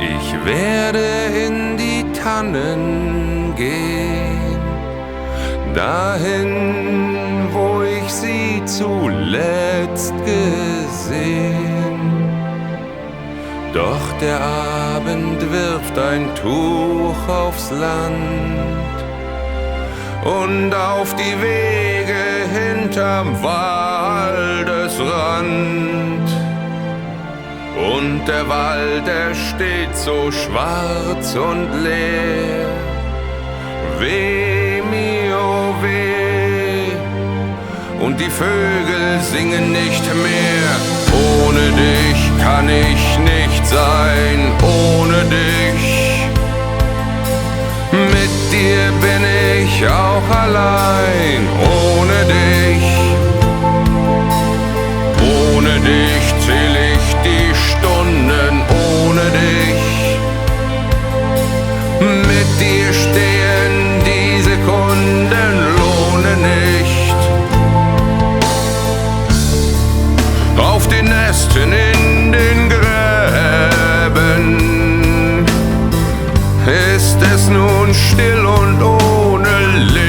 Ich werde in die Tannen gehen, dahin, wo ich sie zuletzt gesehen. Doch der Abend wirft ein Tuch aufs Land und auf die Wege hinterm Waldesrand. Und der Wald, der steht so schwarz und leer. Weh mir, oh weh. Und die Vögel singen nicht mehr. Ohne dich kann ich nicht sein, ohne dich. Mit dir bin ich auch allein, ohne dich. Ohne dich zähl ich die Stunden, ohne dich. Mit dir stehen die Sekunden, lohne nicht. Auf den Nesten in den Gräben ist es nun still und ohne Leben.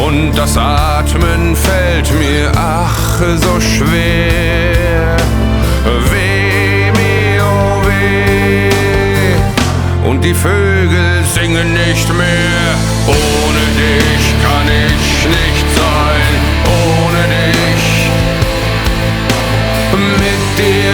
Und das Atmen fällt mir ach so schwer. Weh mir, oh weh. Und die Vögel singen nicht mehr. Ohne dich kann ich nicht sein, ohne dich. Mit dir